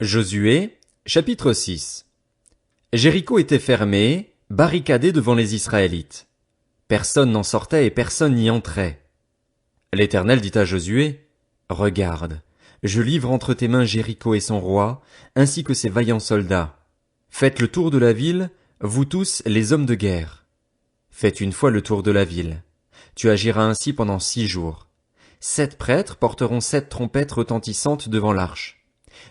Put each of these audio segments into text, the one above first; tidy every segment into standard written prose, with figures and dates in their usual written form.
Josué, chapitre 6. Jéricho était fermé, barricadé devant les Israélites. Personne n'en sortait et personne n'y entrait. L'Éternel dit à Josué, « Regarde, je livre entre tes mains Jéricho et son roi, ainsi que ses vaillants soldats. Faites le tour de la ville, vous tous les hommes de guerre. Faites une fois le tour de la ville. Tu agiras ainsi pendant 6 jours. 7 prêtres porteront 7 trompettes retentissantes devant l'arche.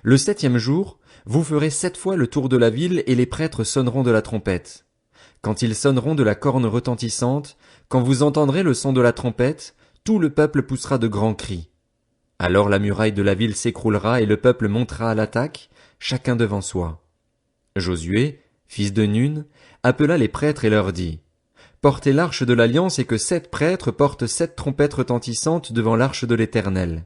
Le 7e jour, vous ferez 7 fois le tour de la ville et les prêtres sonneront de la trompette. Quand ils sonneront de la corne retentissante, quand vous entendrez le son de la trompette, tout le peuple poussera de grands cris. Alors la muraille de la ville s'écroulera et le peuple montera à l'attaque, chacun devant soi. Josué, fils de Nun, appela les prêtres et leur dit, « Portez l'arche de l'alliance et que 7 prêtres portent 7 trompettes retentissantes devant l'arche de l'Éternel. »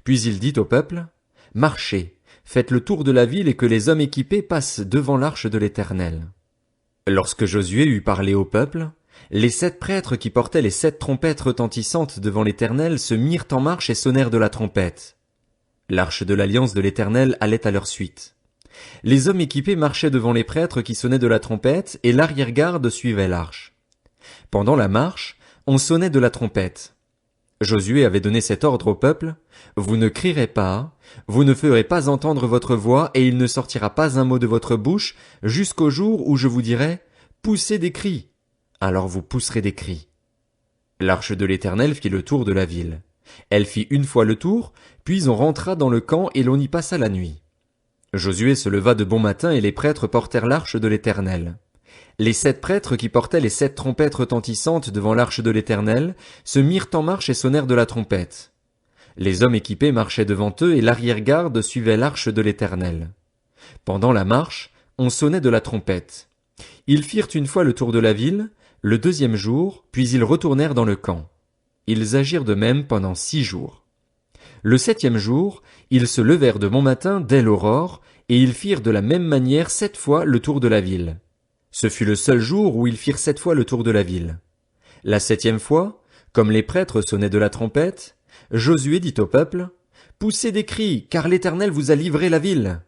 Puis il dit au peuple, « Marchez, faites le tour de la ville et que les hommes équipés passent devant l'arche de l'Éternel. » Lorsque Josué eut parlé au peuple, les 7 prêtres qui portaient les 7 trompettes retentissantes devant l'Éternel se mirent en marche et sonnèrent de la trompette. L'arche de l'alliance de l'Éternel allait à leur suite. Les hommes équipés marchaient devant les prêtres qui sonnaient de la trompette et l'arrière-garde suivait l'arche. Pendant la marche, on sonnait de la trompette. Josué avait donné cet ordre au peuple, « Vous ne crierez pas, vous ne ferez pas entendre votre voix et il ne sortira pas un mot de votre bouche jusqu'au jour où je vous dirai, poussez des cris. Alors vous pousserez des cris. » L'arche de l'Éternel fit le tour de la ville. Elle fit une fois le tour, puis on rentra dans le camp et l'on y passa la nuit. Josué se leva de bon matin et les prêtres portèrent l'arche de l'Éternel. Les 7 prêtres qui portaient les 7 trompettes retentissantes devant l'arche de l'Éternel se mirent en marche et sonnèrent de la trompette. Les hommes équipés marchaient devant eux et l'arrière-garde suivait l'arche de l'Éternel. Pendant la marche, on sonnait de la trompette. Ils firent une fois le tour de la ville, le 2e jour, puis ils retournèrent dans le camp. Ils agirent de même pendant 6 jours. Le 7e jour, ils se levèrent de bon matin dès l'aurore, et ils firent de la même manière 7 fois le tour de la ville. Ce fut le seul jour où ils firent 7 fois le tour de la ville. La 7e fois, comme les prêtres sonnaient de la trompette, Josué dit au peuple, « Poussez des cris, car l'Éternel vous a livré la ville.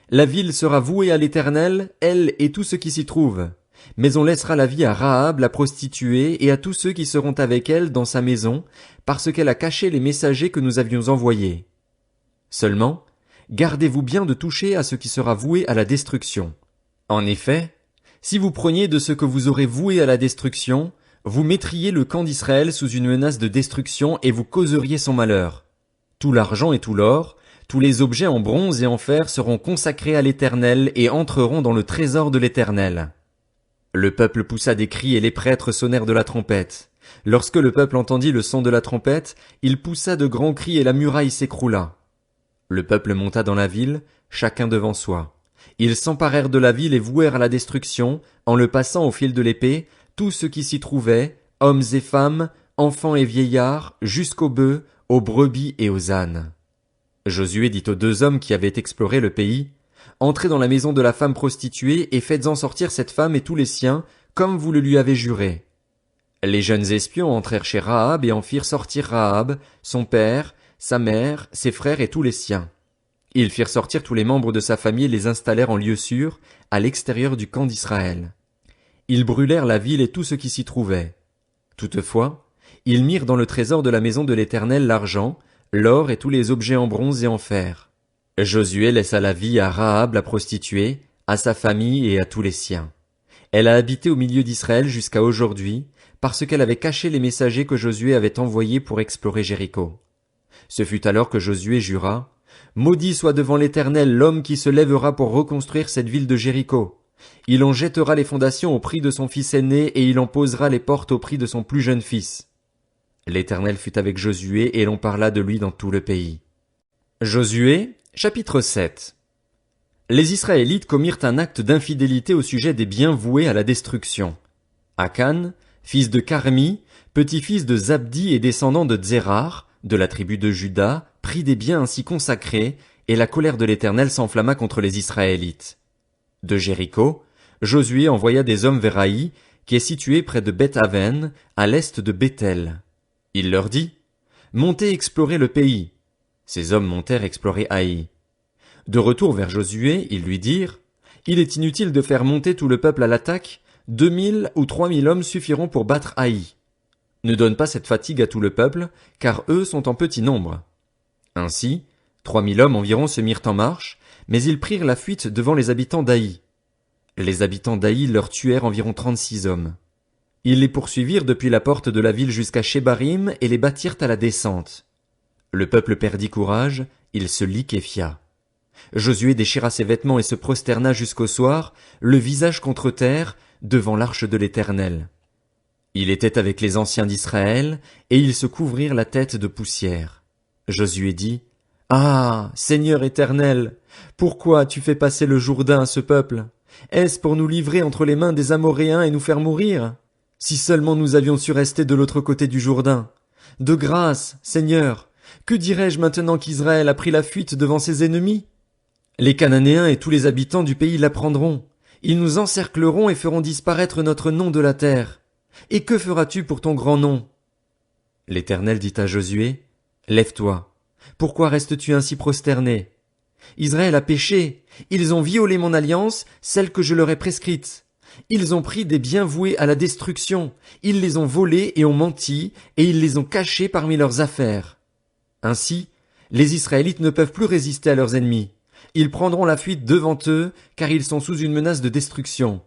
La ville sera vouée à l'Éternel, elle et tout ce qui s'y trouve. Mais on laissera la vie à Rahab la prostituée et à tous ceux qui seront avec elle dans sa maison, parce qu'elle a caché les messagers que nous avions envoyés. Seulement, gardez-vous bien de toucher à ce qui sera voué à la destruction. En effet, si vous preniez de ce que vous aurez voué à la destruction, vous mettriez le camp d'Israël sous une menace de destruction et vous causeriez son malheur. Tout l'argent et tout l'or, tous les objets en bronze et en fer seront consacrés à l'Éternel et entreront dans le trésor de l'Éternel. » Le peuple poussa des cris et les prêtres sonnèrent de la trompette. Lorsque le peuple entendit le son de la trompette, il poussa de grands cris et la muraille s'écroula. Le peuple monta dans la ville, chacun devant soi. Ils s'emparèrent de la ville et vouèrent à la destruction, en le passant au fil de l'épée, tout ce qui s'y trouvait, hommes et femmes, enfants et vieillards, jusqu'aux bœufs, aux brebis et aux ânes. Josué dit aux 2 hommes qui avaient exploré le pays, « Entrez dans la maison de la femme prostituée et faites-en sortir cette femme et tous les siens, comme vous le lui avez juré. » Les jeunes espions entrèrent chez Rahab et en firent sortir Rahab, son père, sa mère, ses frères et tous les siens. Ils firent sortir tous les membres de sa famille et les installèrent en lieu sûr, à l'extérieur du camp d'Israël. Ils brûlèrent la ville et tout ce qui s'y trouvait. Toutefois, ils mirent dans le trésor de la maison de l'Éternel l'argent, l'or et tous les objets en bronze et en fer. Josué laissa la vie à Rahab la prostituée, à sa famille et à tous les siens. Elle a habité au milieu d'Israël jusqu'à aujourd'hui, parce qu'elle avait caché les messagers que Josué avait envoyés pour explorer Jéricho. Ce fut alors que Josué jura, « Maudit soit devant l'Éternel l'homme qui se lèvera pour reconstruire cette ville de Jéricho. Il en jettera les fondations au prix de son fils aîné et il en posera les portes au prix de son plus jeune fils. » L'Éternel fut avec Josué et l'on parla de lui dans tout le pays. Josué, chapitre 7. Les Israélites commirent un acte d'infidélité au sujet des biens voués à la destruction. Akan, fils de Carmi, petit-fils de Zabdi et descendant de Zérar, de la tribu de Juda, prit des biens ainsi consacrés, et la colère de l'Éternel s'enflamma contre les Israélites. De Jéricho, Josué envoya des hommes vers Haï, qui est situé près de Beth-Aven, à l'est de Béthel. Il leur dit, « Montez explorer le pays. » Ces hommes montèrent explorer Haï. De retour vers Josué, ils lui dirent, il est inutile de faire monter tout le peuple à l'attaque, 2000 ou 3000 hommes suffiront pour battre Haï. Ne donne pas cette fatigue à tout le peuple, car eux sont en petit nombre. Ainsi, 3000 hommes environ se mirent en marche, mais ils prirent la fuite devant les habitants d'Haï. Les habitants d'Haï leur tuèrent environ 36 hommes. Ils les poursuivirent depuis la porte de la ville jusqu'à Shebarim et les battirent à la descente. Le peuple perdit courage, il se liquéfia. Josué déchira ses vêtements et se prosterna jusqu'au soir, le visage contre terre, devant l'arche de l'Éternel. Il était avec les anciens d'Israël, et ils se couvrirent la tête de poussière. Josué dit, « Ah, Seigneur éternel, pourquoi as-tu fait passer le Jourdain à ce peuple? Est-ce pour nous livrer entre les mains des Amoréens et nous faire mourir? Si seulement nous avions su rester de l'autre côté du Jourdain. De grâce, Seigneur, que dirais-je maintenant qu'Israël a pris la fuite devant ses ennemis? Les Cananéens et tous les habitants du pays l'apprendront. Ils nous encercleront et feront disparaître notre nom de la terre. Et que feras-tu pour ton grand nom? » L'Éternel dit à Josué, « Lève-toi. Pourquoi restes-tu ainsi prosterné? Israël a péché. Ils ont violé mon alliance, celle que je leur ai prescrite. Ils ont pris des biens voués à la destruction. Ils les ont volés et ont menti, et ils les ont cachés parmi leurs affaires. Ainsi, les Israélites ne peuvent plus résister à leurs ennemis. Ils prendront la fuite devant eux, car ils sont sous une menace de destruction.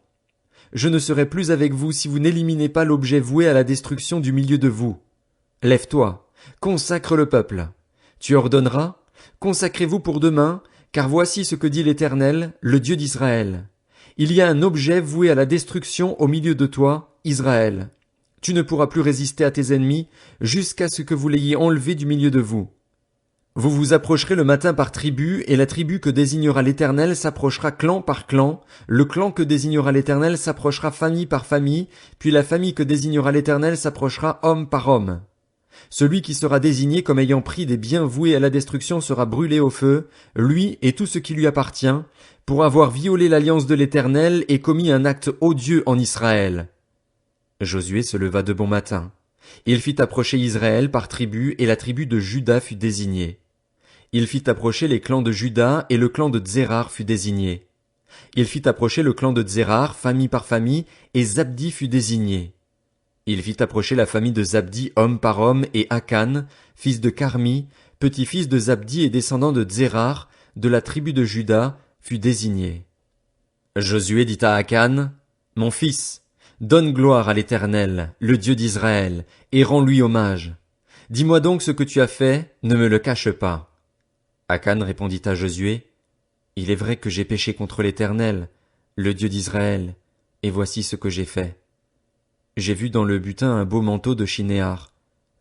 Je ne serai plus avec vous si vous n'éliminez pas l'objet voué à la destruction du milieu de vous. Lève-toi, consacre le peuple. Tu ordonneras, consacrez-vous pour demain, car voici ce que dit l'Éternel, le Dieu d'Israël. Il y a un objet voué à la destruction au milieu de toi, Israël. Tu ne pourras plus résister à tes ennemis, jusqu'à ce que vous l'ayez enlevé du milieu de vous. Vous vous approcherez le matin par tribu, et la tribu que désignera l'Éternel s'approchera clan par clan, le clan que désignera l'Éternel s'approchera famille par famille, puis la famille que désignera l'Éternel s'approchera homme par homme. Celui qui sera désigné comme ayant pris des biens voués à la destruction sera brûlé au feu, lui et tout ce qui lui appartient, pour avoir violé l'alliance de l'Éternel et commis un acte odieux en Israël. Josué se leva de bon matin. Il fit approcher Israël par tribu, et la tribu de Juda fut désignée. Il fit approcher les clans de Juda, et le clan de Tsérar fut désigné. Il fit approcher le clan de Tsérar, famille par famille, et Zabdi fut désigné. Il fit approcher la famille de Zabdi homme par homme, et Akan, fils de Carmi, petit-fils de Zabdi et descendant de Tsérar, de la tribu de Juda, fut désigné. Josué dit à Akan, « Mon fils, donne gloire à l'Éternel, le Dieu d'Israël, et rends-lui hommage. Dis-moi donc ce que tu as fait, ne me le cache pas. » Akan répondit à Josué, « Il est vrai que j'ai péché contre l'Éternel, le Dieu d'Israël, et voici ce que j'ai fait. J'ai vu dans le butin un beau manteau de Shinéar,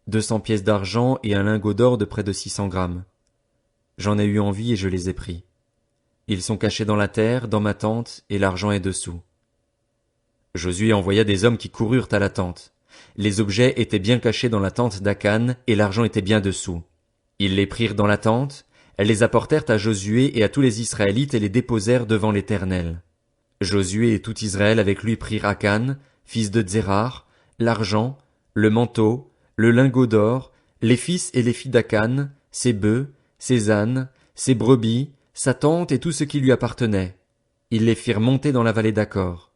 200 pièces d'argent et un lingot d'or de près de 600 grammes. J'en ai eu envie et je les ai pris. Ils sont cachés dans la terre, dans ma tente, et l'argent est dessous. » Josué envoya des hommes qui coururent à la tente. Les objets étaient bien cachés dans la tente d'Akan, et l'argent était bien dessous. Ils les prirent dans la tente, les apportèrent à Josué et à tous les Israélites et les déposèrent devant l'Éternel. Josué et tout Israël avec lui prirent Akan, fils de Tsérar, l'argent, le manteau, le lingot d'or, les fils et les filles d'Akan, ses bœufs, ses ânes, ses brebis, sa tente et tout ce qui lui appartenait. Ils les firent monter dans la vallée d'Acor.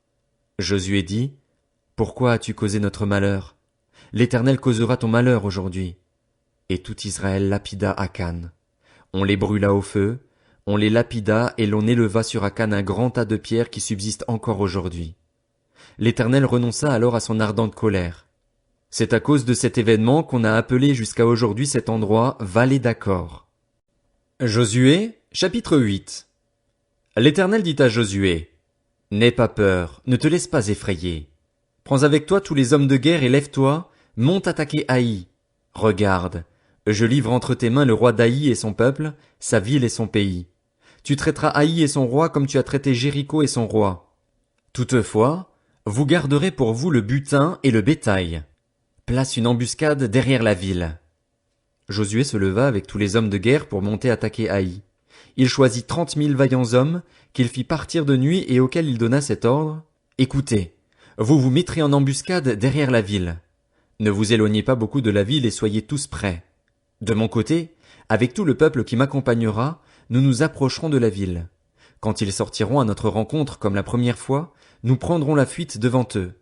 Josué dit, « Pourquoi as-tu causé notre malheur? L'Éternel causera ton malheur aujourd'hui. » Et tout Israël lapida Akan. On les brûla au feu, on les lapida et l'on éleva sur Akan un grand tas de pierres qui subsiste encore aujourd'hui. L'Éternel renonça alors à son ardente colère. C'est à cause de cet événement qu'on a appelé jusqu'à aujourd'hui cet endroit Vallée d'Acor. Josué, chapitre 8. L'Éternel dit à Josué, « N'aie pas peur, ne te laisse pas effrayer. Prends avec toi tous les hommes de guerre et lève-toi, monte attaquer Haï. Regarde, je livre entre tes mains le roi d'Haï et son peuple, sa ville et son pays. Tu traiteras Haï et son roi comme tu as traité Jéricho et son roi. Toutefois, vous garderez pour vous le butin et le bétail. Place une embuscade derrière la ville. » Josué se leva avec tous les hommes de guerre pour monter attaquer Haï. Il choisit 30 000 vaillants hommes, qu'il fit partir de nuit et auxquels il donna cet ordre. « Écoutez, vous vous mettrez en embuscade derrière la ville. Ne vous éloignez pas beaucoup de la ville et soyez tous prêts. De mon côté, avec tout le peuple qui m'accompagnera, nous nous approcherons de la ville. Quand ils sortiront à notre rencontre comme la première fois, nous prendrons la fuite devant eux.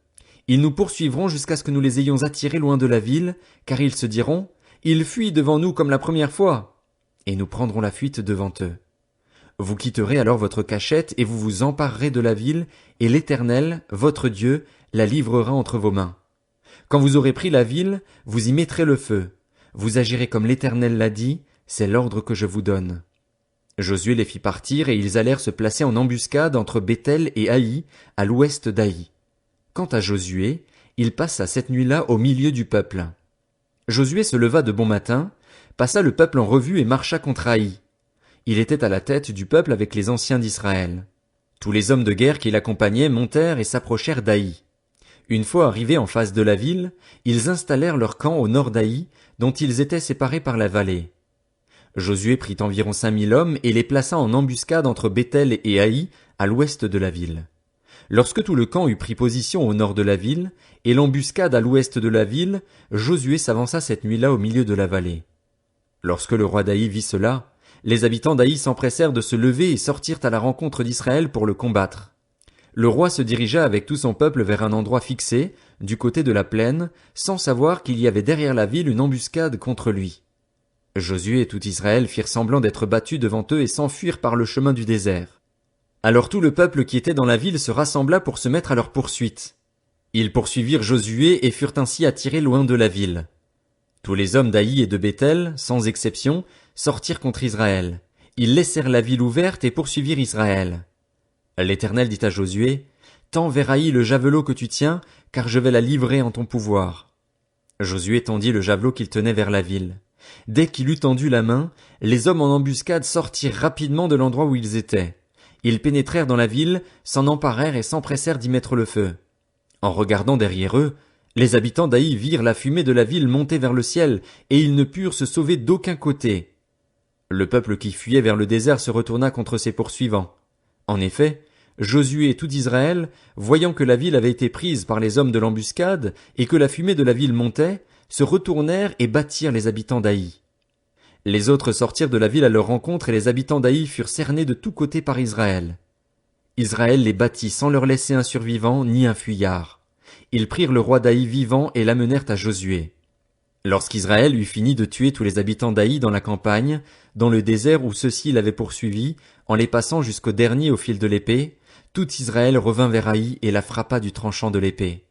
Ils nous poursuivront jusqu'à ce que nous les ayons attirés loin de la ville, car ils se diront, ils fuient devant nous comme la première fois. Et nous prendrons la fuite devant eux. Vous quitterez alors votre cachette et vous vous emparerez de la ville, et l'Éternel, votre Dieu, la livrera entre vos mains. Quand vous aurez pris la ville, vous y mettrez le feu. Vous agirez comme l'Éternel l'a dit, c'est l'ordre que je vous donne. Josué les fit partir et ils allèrent se placer en embuscade entre Béthel et Haï, à l'ouest d'Haï. Quant à Josué, il passa cette nuit-là au milieu du peuple. Josué se leva de bon matin, passa le peuple en revue et marcha contre Haï. Il était à la tête du peuple avec les anciens d'Israël. Tous les hommes de guerre qui l'accompagnaient montèrent et s'approchèrent d'Haï. Une fois arrivés en face de la ville, ils installèrent leur camp au nord d'Haï, dont ils étaient séparés par la vallée. Josué prit environ 5000 hommes et les plaça en embuscade entre Béthel et Haï, à l'ouest de la ville. Lorsque tout le camp eut pris position au nord de la ville, et l'embuscade à l'ouest de la ville, Josué s'avança cette nuit-là au milieu de la vallée. Lorsque le roi d'Haï vit cela, les habitants d'Haï s'empressèrent de se lever et sortirent à la rencontre d'Israël pour le combattre. Le roi se dirigea avec tout son peuple vers un endroit fixé, du côté de la plaine, sans savoir qu'il y avait derrière la ville une embuscade contre lui. Josué et tout Israël firent semblant d'être battus devant eux et s'enfuirent par le chemin du désert. Alors tout le peuple qui était dans la ville se rassembla pour se mettre à leur poursuite. Ils poursuivirent Josué et furent ainsi attirés loin de la ville. Tous les hommes d'Haï et de Béthel, sans exception, sortirent contre Israël. Ils laissèrent la ville ouverte et poursuivirent Israël. L'Éternel dit à Josué, « Tends vers Haï le javelot que tu tiens, car je vais la livrer en ton pouvoir. » Josué tendit le javelot qu'il tenait vers la ville. Dès qu'il eut tendu la main, les hommes en embuscade sortirent rapidement de l'endroit où ils étaient. Ils pénétrèrent dans la ville, s'en emparèrent et s'empressèrent d'y mettre le feu. En regardant derrière eux, les habitants d'Haï virent la fumée de la ville monter vers le ciel, et ils ne purent se sauver d'aucun côté. Le peuple qui fuyait vers le désert se retourna contre ses poursuivants. En effet, Josué et tout Israël, voyant que la ville avait été prise par les hommes de l'embuscade, et que la fumée de la ville montait, se retournèrent et battirent les habitants d'Haï. Les autres sortirent de la ville à leur rencontre et les habitants d'Haï furent cernés de tous côtés par Israël. Israël les battit sans leur laisser un survivant ni un fuyard. Ils prirent le roi d'Haï vivant et l'amenèrent à Josué. Lorsqu'Israël eut fini de tuer tous les habitants d'Haï dans la campagne, dans le désert où ceux-ci l'avaient poursuivi, en les passant jusqu'au dernier au fil de l'épée, tout Israël revint vers Haï et la frappa du tranchant de l'épée.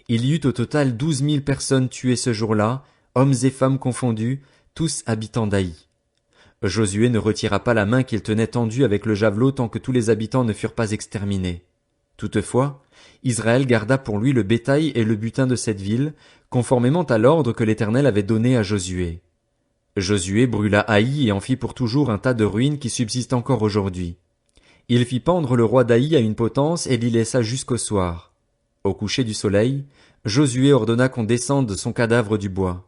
Il y eut au total 12 000 personnes tuées ce jour-là, hommes et femmes confondus, tous habitants d'Haï. Josué ne retira pas la main qu'il tenait tendue avec le javelot tant que tous les habitants ne furent pas exterminés. Toutefois, Israël garda pour lui le bétail et le butin de cette ville, conformément à l'ordre que l'Éternel avait donné à Josué. Josué brûla Haï et en fit pour toujours un tas de ruines qui subsistent encore aujourd'hui. Il fit pendre le roi d'Haï à une potence et l'y laissa jusqu'au soir. Au coucher du soleil, Josué ordonna qu'on descende son cadavre du bois.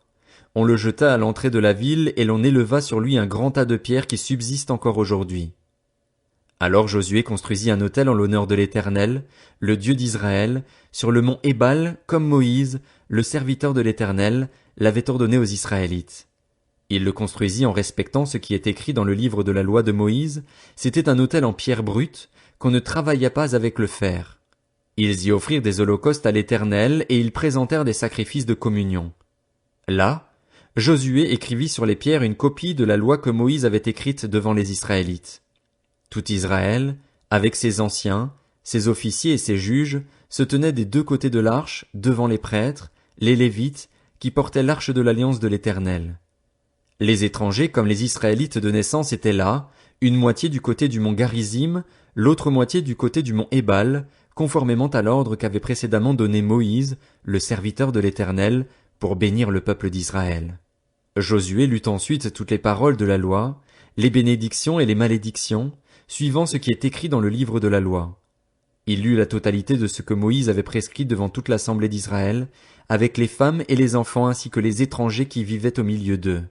On le jeta à l'entrée de la ville et l'on éleva sur lui un grand tas de pierres qui subsistent encore aujourd'hui. Alors Josué construisit un autel en l'honneur de l'Éternel, le Dieu d'Israël, sur le mont Ébal, comme Moïse, le serviteur de l'Éternel, l'avait ordonné aux Israélites. Il le construisit en respectant ce qui est écrit dans le livre de la loi de Moïse, c'était un autel en pierre brute, qu'on ne travailla pas avec le fer. Ils y offrirent des holocaustes à l'Éternel et ils présentèrent des sacrifices de communion. Là, Josué écrivit sur les pierres une copie de la loi que Moïse avait écrite devant les Israélites. Tout Israël, avec ses anciens, ses officiers et ses juges, se tenait des deux côtés de l'arche, devant les prêtres, les Lévites, qui portaient l'arche de l'alliance de l'Éternel. Les étrangers comme les Israélites de naissance étaient là, une moitié du côté du mont Garizim, l'autre moitié du côté du mont Ébal, conformément à l'ordre qu'avait précédemment donné Moïse, le serviteur de l'Éternel, pour bénir le peuple d'Israël. Josué lut ensuite toutes les paroles de la loi, les bénédictions et les malédictions, suivant ce qui est écrit dans le livre de la loi. Il lut la totalité de ce que Moïse avait prescrit devant toute l'assemblée d'Israël, avec les femmes et les enfants ainsi que les étrangers qui vivaient au milieu d'eux.